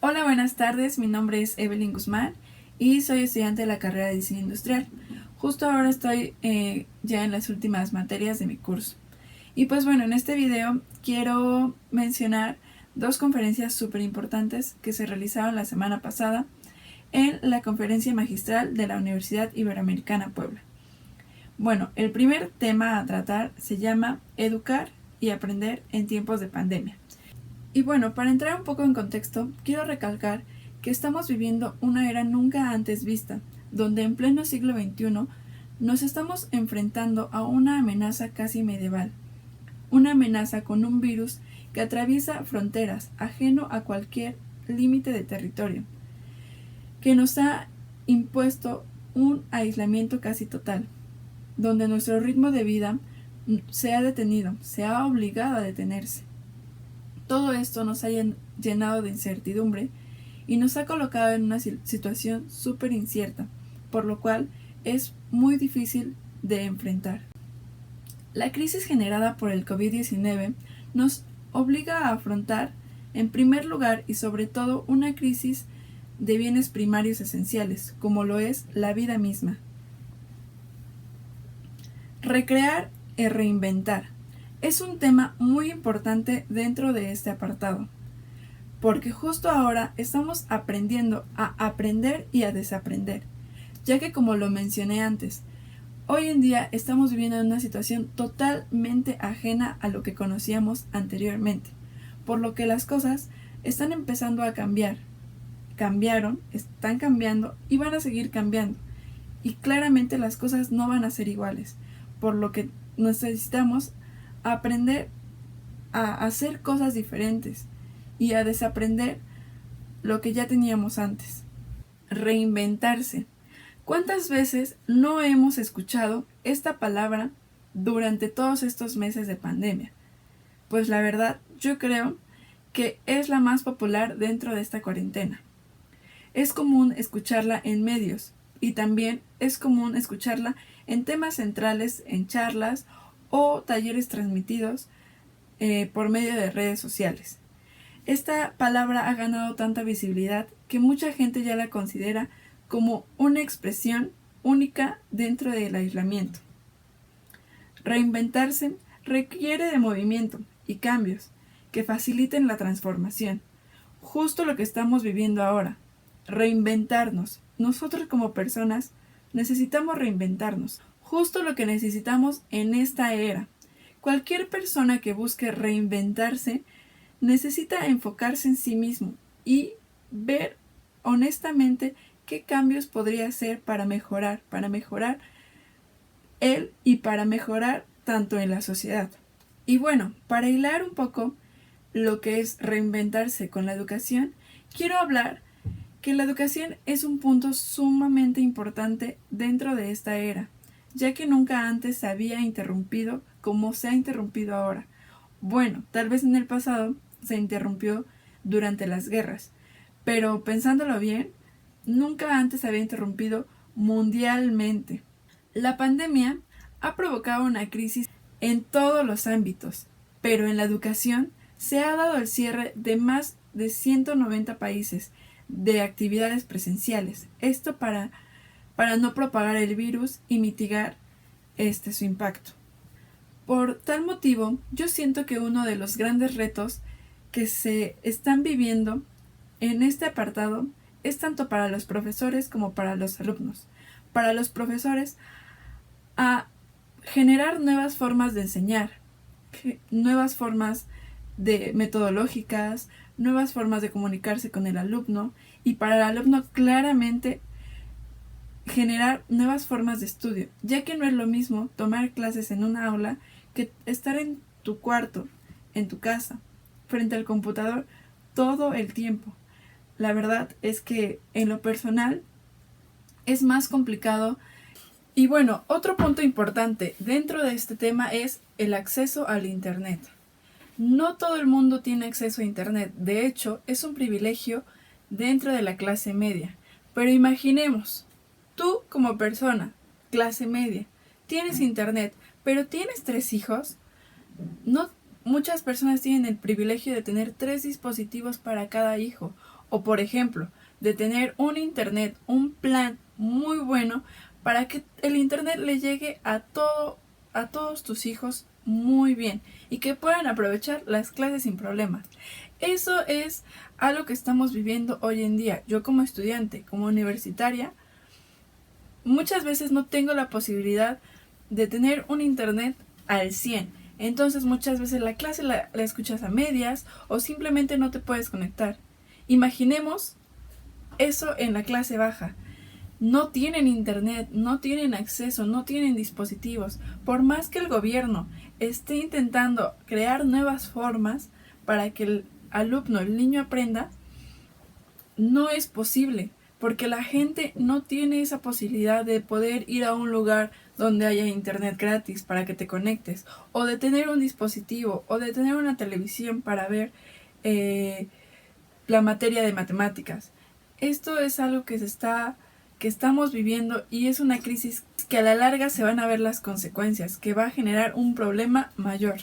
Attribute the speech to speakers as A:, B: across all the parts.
A: Hola, buenas tardes. Mi nombre es Evelyn Guzmán y soy estudiante de la carrera de Diseño Industrial. Justo ahora estoy ya en las últimas materias de mi curso. Y pues bueno, en este video quiero mencionar dos conferencias súper importantes que se realizaron la semana pasada en la conferencia magistral de la Universidad Iberoamericana Puebla. Bueno, el primer tema a tratar se llama Educar y aprender en tiempos de pandemia. Y bueno, para entrar un poco en contexto, quiero recalcar que estamos viviendo una era nunca antes vista, donde en pleno siglo XXI nos estamos enfrentando a una amenaza casi medieval, una amenaza con un virus que atraviesa fronteras, ajeno a cualquier límite de territorio, que nos ha impuesto un aislamiento casi total, donde nuestro ritmo de vida se ha detenido, se ha obligado a detenerse. Todo esto nos ha llenado de incertidumbre y nos ha colocado en una situación súper incierta, por lo cual es muy difícil de enfrentar. La crisis generada por el COVID-19 nos obliga a afrontar, en primer lugar y sobre todo, una crisis de bienes primarios esenciales, como lo es la vida misma. Recrear y reinventar es un tema muy importante dentro de este apartado, porque justo ahora estamos aprendiendo a aprender y a desaprender, ya que como lo mencioné antes, hoy en día estamos viviendo en una situación totalmente ajena a lo que conocíamos anteriormente, por lo que las cosas están empezando a cambiar. Cambiaron, están cambiando y van a seguir cambiando, y claramente las cosas no van a ser iguales, por lo que necesitamos aprender a hacer cosas diferentes y a desaprender lo que ya teníamos antes. Reinventarse. ¿Cuántas veces no hemos escuchado esta palabra durante todos estos meses de pandemia? Pues la verdad, yo creo que es la más popular dentro de esta cuarentena. Es común escucharla en medios y también es común escucharla en temas centrales, en charlas o talleres transmitidos por medio de redes sociales. Esta palabra ha ganado tanta visibilidad que mucha gente ya la considera como una expresión única dentro del aislamiento. Reinventarse requiere de movimiento y cambios que faciliten la transformación. Justo lo que estamos viviendo ahora. Reinventarnos. Nosotros como personas necesitamos reinventarnos. Justo lo que necesitamos en esta era. Cualquier persona que busque reinventarse necesita enfocarse en sí mismo y ver honestamente qué cambios podría hacer para mejorar él y para mejorar tanto en la sociedad. Y bueno, para hilar un poco lo que es reinventarse con la educación, quiero hablar que la educación es un punto sumamente importante dentro de esta era, ya que nunca antes se había interrumpido como se ha interrumpido ahora. Bueno, tal vez en el pasado se interrumpió durante las guerras, pero pensándolo bien, nunca antes se había interrumpido mundialmente. La pandemia ha provocado una crisis en todos los ámbitos, pero en la educación se ha dado el cierre de más de 190 países de actividades presenciales. Esto para no propagar el virus y mitigar su impacto. Por tal motivo, yo siento que uno de los grandes retos que se están viviendo en este apartado es tanto para los profesores como para los alumnos. Para los profesores, a generar nuevas formas de enseñar, nuevas formas de metodológicas, nuevas formas de comunicarse con el alumno, y para el alumno claramente generar nuevas formas de estudio, ya que no es lo mismo tomar clases en una aula que estar en tu cuarto, en tu casa, frente al computador todo el tiempo. La verdad es que en lo personal es más complicado. Y bueno, otro punto importante dentro de este tema es el acceso al Internet. No todo el mundo tiene acceso a Internet, de hecho es un privilegio dentro de la clase media. Pero imaginemos, tú como persona, clase media, tienes Internet, pero tienes 3 hijos. No muchas personas tienen el privilegio de tener 3 dispositivos para cada hijo, O por ejemplo, de tener un internet, un plan muy bueno para que el internet le llegue a todos tus hijos muy bien y que puedan aprovechar las clases sin problemas. Eso es algo que estamos viviendo hoy en día. Yo como estudiante, como universitaria, muchas veces no tengo la posibilidad de tener un internet al 100. Entonces muchas veces la clase la escuchas a medias o simplemente no te puedes conectar. Imaginemos eso en la clase baja. No tienen internet, no tienen acceso, no tienen dispositivos. Por más que el gobierno esté intentando crear nuevas formas para que el alumno, el niño aprenda, no es posible, porque la gente no tiene esa posibilidad de poder ir a un lugar donde haya internet gratis para que te conectes, o de tener un dispositivo, o de tener una televisión para ver la materia de matemáticas. Esto es algo que estamos viviendo y es una crisis que a la larga se van a ver las consecuencias, que va a generar un problema mayor.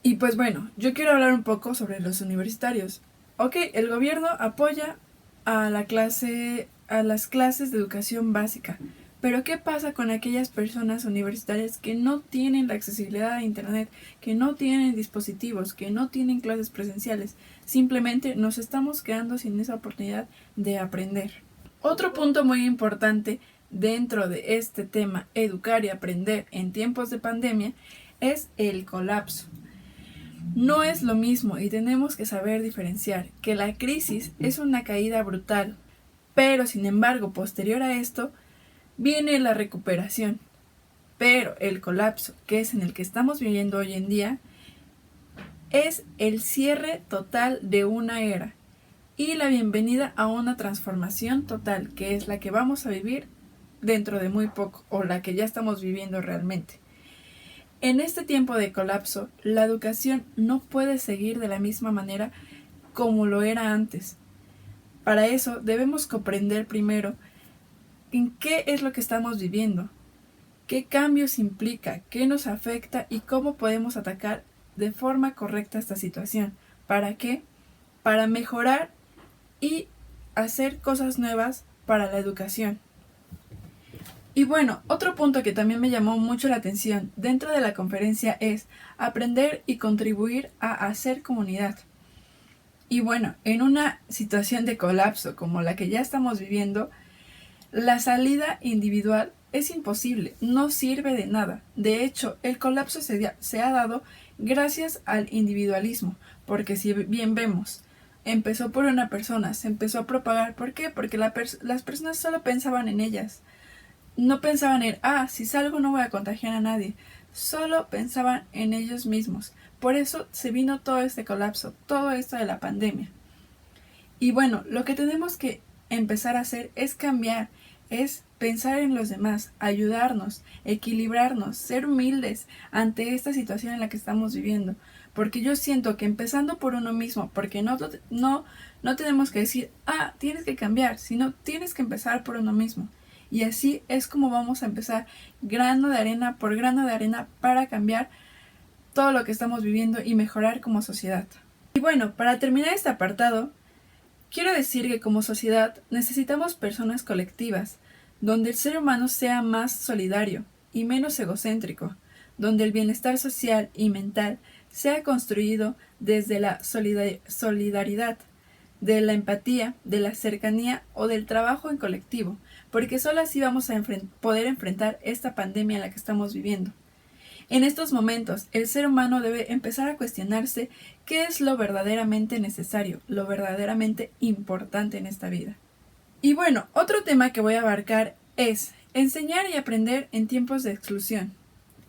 A: Y pues bueno, yo quiero hablar un poco sobre los universitarios. Ok, el gobierno apoya a las clases de educación básica, pero ¿qué pasa con aquellas personas universitarias que no tienen la accesibilidad a internet, que no tienen dispositivos, que no tienen clases presenciales? Simplemente nos estamos quedando sin esa oportunidad de aprender. Otro punto muy importante dentro de este tema, educar y aprender en tiempos de pandemia, es el colapso. No es lo mismo y tenemos que saber diferenciar que la crisis es una caída brutal, pero sin embargo, posterior a esto, viene la recuperación. Pero el colapso, que es en el que estamos viviendo hoy en día, es el cierre total de una era y la bienvenida a una transformación total, que es la que vamos a vivir dentro de muy poco, o la que ya estamos viviendo realmente. En este tiempo de colapso, la educación no puede seguir de la misma manera como lo era antes. Para eso debemos comprender primero en qué es lo que estamos viviendo, qué cambios implica, qué nos afecta y cómo podemos atacar de forma correcta esta situación. ¿Para qué? Para mejorar y hacer cosas nuevas para la educación. Y bueno, otro punto que también me llamó mucho la atención dentro de la conferencia es aprender y contribuir a hacer comunidad. Y bueno, en una situación de colapso como la que ya estamos viviendo, la salida individual es imposible, no sirve de nada. De hecho, el colapso se ha dado gracias al individualismo, porque si bien vemos, empezó por una persona, se empezó a propagar. ¿Por qué? Porque las personas solo pensaban en ellas. No pensaban en, si salgo no voy a contagiar a nadie. Solo pensaban en ellos mismos. Por eso se vino todo este colapso, todo esto de la pandemia. Y bueno, lo que tenemos que empezar a hacer es cambiar, es pensar en los demás, ayudarnos, equilibrarnos, ser humildes ante esta situación en la que estamos viviendo. Porque yo siento que empezando por uno mismo, porque no tenemos que decir, tienes que cambiar, sino tienes que empezar por uno mismo. Y así es como vamos a empezar grano de arena por grano de arena para cambiar todo lo que estamos viviendo y mejorar como sociedad. Y bueno, para terminar este apartado, quiero decir que como sociedad necesitamos personas colectivas, donde el ser humano sea más solidario y menos egocéntrico, donde el bienestar social y mental sea construido desde la solidaridad, de la empatía, de la cercanía o del trabajo en colectivo, porque solo así vamos a poder enfrentar esta pandemia en la que estamos viviendo. En estos momentos, el ser humano debe empezar a cuestionarse qué es lo verdaderamente necesario, lo verdaderamente importante en esta vida. Y bueno, otro tema que voy a abarcar es enseñar y aprender en tiempos de exclusión.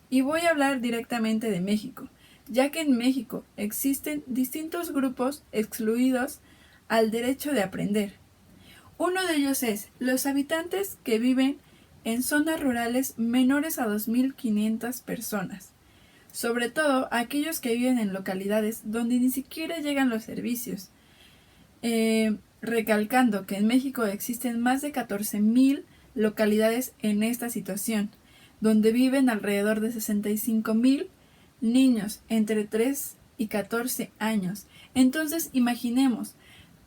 A: Y voy a hablar directamente de México, ya que en México existen distintos grupos excluidos al derecho de aprender. Uno de ellos es los habitantes que viven en zonas rurales menores a 2.500 personas, sobre todo aquellos que viven en localidades donde ni siquiera llegan los servicios. Recalcando que en México existen más de 14.000 localidades en esta situación, donde viven alrededor de 65.000 niños entre 3 y 14 años. Entonces, imaginemos,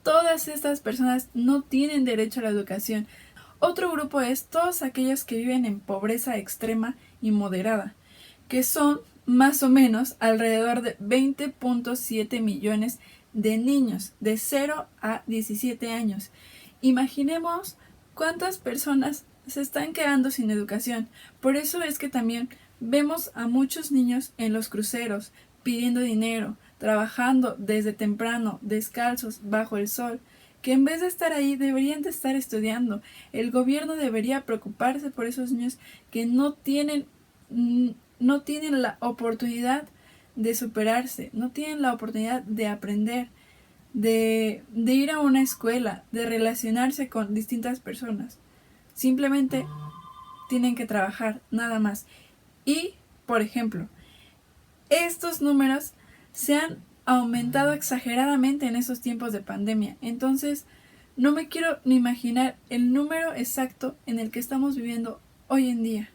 A: todas estas personas no tienen derecho a la educación. Otro grupo es todos aquellos que viven en pobreza extrema y moderada, que son más o menos alrededor de 20.7 millones de niños de 0 a 17 años. Imaginemos cuántas personas se están quedando sin educación. Por eso es que también vemos a muchos niños en los cruceros pidiendo dinero, trabajando desde temprano, descalzos, bajo el sol, que en vez de estar ahí deberían de estar estudiando. El gobierno debería preocuparse por esos niños que no tienen la oportunidad de superarse, no tienen la oportunidad de aprender, de ir a una escuela, de relacionarse con distintas personas. Simplemente tienen que trabajar, nada más. Y, por ejemplo, estos números se han aumentado exageradamente en esos tiempos de pandemia. Entonces, no me quiero ni imaginar el número exacto en el que estamos viviendo hoy en día.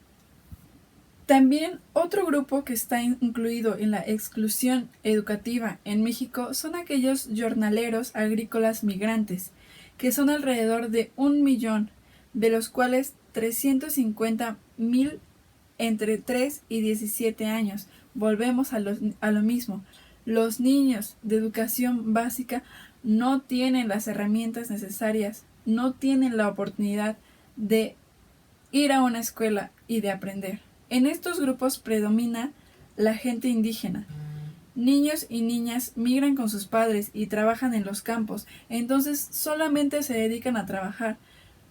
A: También otro grupo que está incluido en la exclusión educativa en México son aquellos jornaleros agrícolas migrantes, que son alrededor de 1 millón, de los cuales 350,000 entre 3 y 17 años. Volvemos a lo mismo. Los niños de educación básica no tienen las herramientas necesarias, no tienen la oportunidad de ir a una escuela y de aprender. En estos grupos predomina la gente indígena. Niños y niñas migran con sus padres y trabajan en los campos, entonces solamente se dedican a trabajar.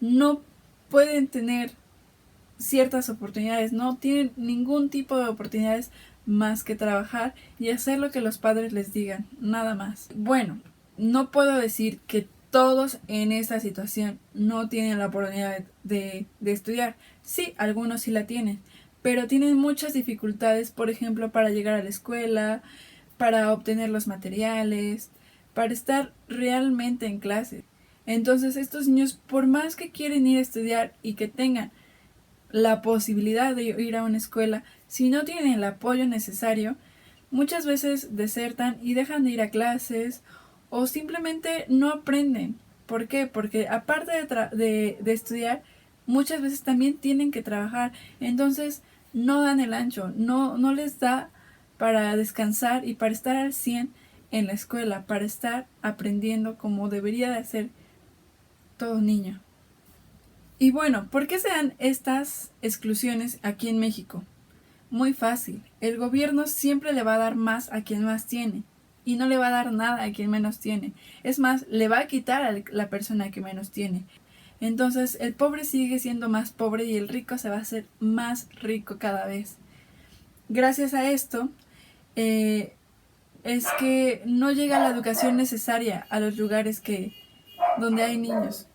A: No pueden tener ciertas oportunidades, no tienen ningún tipo de oportunidades más que trabajar y hacer lo que los padres les digan, nada más. Bueno, no puedo decir que todos en esta situación no tienen la oportunidad de estudiar. Sí, algunos sí la tienen, pero tienen muchas dificultades, por ejemplo, para llegar a la escuela, para obtener los materiales, para estar realmente en clase. Entonces estos niños, por más que quieren ir a estudiar y que tengan la posibilidad de ir a una escuela, si no tienen el apoyo necesario, muchas veces desertan y dejan de ir a clases o simplemente no aprenden. ¿Por qué? Porque aparte de estudiar, muchas veces también tienen que trabajar, entonces no dan el ancho, no les da para descansar y para estar al 100 en la escuela, para estar aprendiendo como debería de hacer todo niño. Y bueno, ¿por qué se dan estas exclusiones aquí en México? Muy fácil, el gobierno siempre le va a dar más a quien más tiene y no le va a dar nada a quien menos tiene. Es más, le va a quitar a la persona que menos tiene. Entonces el pobre sigue siendo más pobre y el rico se va a hacer más rico cada vez. Gracias a esto, es que no llega la educación necesaria a los lugares donde hay niños.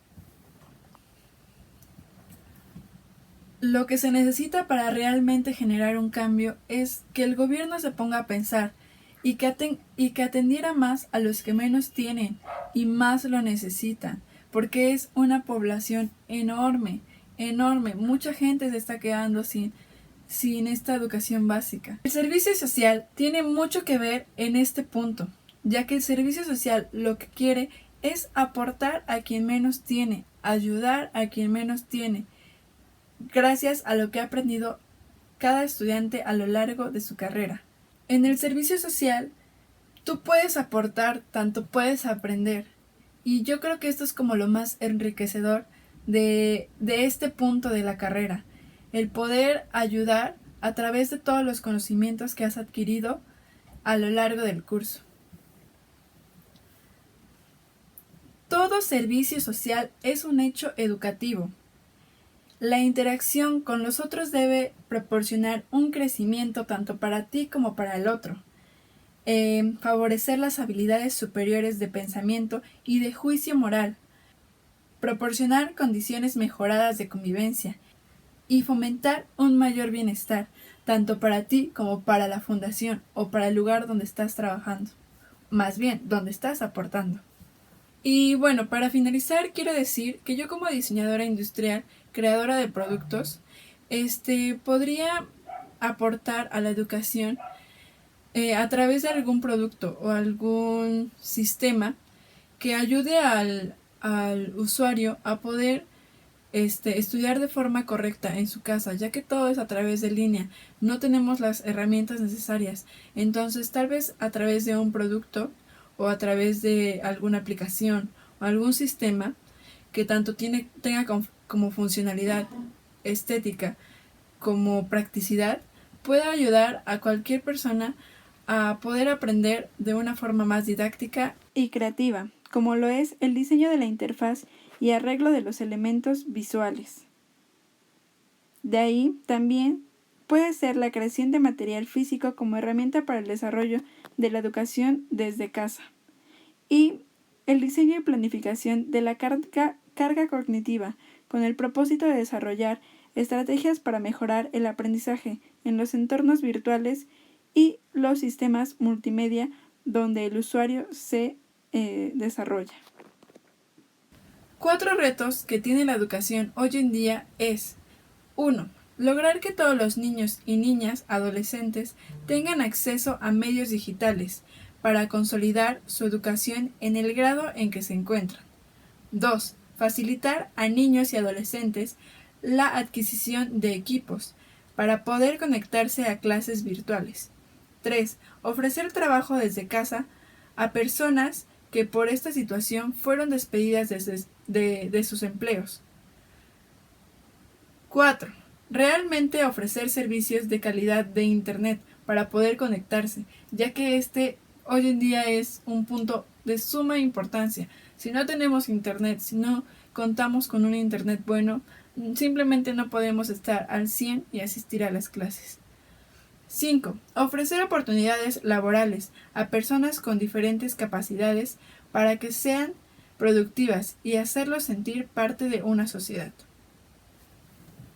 A: Lo que se necesita para realmente generar un cambio es que el gobierno se ponga a pensar y que atendiera más a los que menos tienen y más lo necesitan, porque es una población enorme, enorme. Mucha gente se está quedando sin esta educación básica. El servicio social tiene mucho que ver en este punto, ya que el servicio social lo que quiere es aportar a quien menos tiene, ayudar a quien menos tiene, gracias a lo que ha aprendido cada estudiante a lo largo de su carrera. En el servicio social, tú puedes aportar, tanto puedes aprender. Y yo creo que esto es como lo más enriquecedor de este punto de la carrera. El poder ayudar a través de todos los conocimientos que has adquirido a lo largo del curso. Todo servicio social es un hecho educativo. La interacción con los otros debe proporcionar un crecimiento tanto para ti como para el otro. Favorecer las habilidades superiores de pensamiento y de juicio moral. Proporcionar condiciones mejoradas de convivencia y fomentar un mayor bienestar, tanto para ti como para la fundación o para el lugar donde estás trabajando. Más bien, donde estás aportando. Y bueno, para finalizar quiero decir que yo como diseñadora industrial, creadora de productos, podría aportar a la educación a través de algún producto o algún sistema que ayude al usuario a poder estudiar de forma correcta en su casa, ya que todo es a través de línea, no tenemos las herramientas necesarias. Entonces, tal vez a través de un producto o a través de alguna aplicación o algún sistema que tanto tenga como funcionalidad estética como practicidad, pueda ayudar a cualquier persona a poder aprender de una forma más didáctica y creativa, como lo es el diseño de la interfaz y arreglo de los elementos visuales. De ahí también puede ser la creación de material físico como herramienta para el desarrollo de la educación desde casa y el diseño y planificación de la carga cognitiva con el propósito de desarrollar estrategias para mejorar el aprendizaje en los entornos virtuales y los sistemas multimedia donde el usuario se desarrolla. 4 retos que tiene la educación hoy en día es 1. Lograr que todos los niños y niñas adolescentes tengan acceso a medios digitales para consolidar su educación en el grado en que se encuentran. 2. Facilitar a niños y adolescentes la adquisición de equipos para poder conectarse a clases virtuales. 3. Ofrecer trabajo desde casa a personas que por esta situación fueron despedidas de sus empleos. 4. Realmente ofrecer servicios de calidad de Internet para poder conectarse, ya que hoy en día es un punto de suma importancia. Si no tenemos Internet, si no contamos con un Internet bueno, simplemente no podemos estar al 100 y asistir a las clases. 5. Ofrecer oportunidades laborales a personas con diferentes capacidades para que sean productivas y hacerlos sentir parte de una sociedad.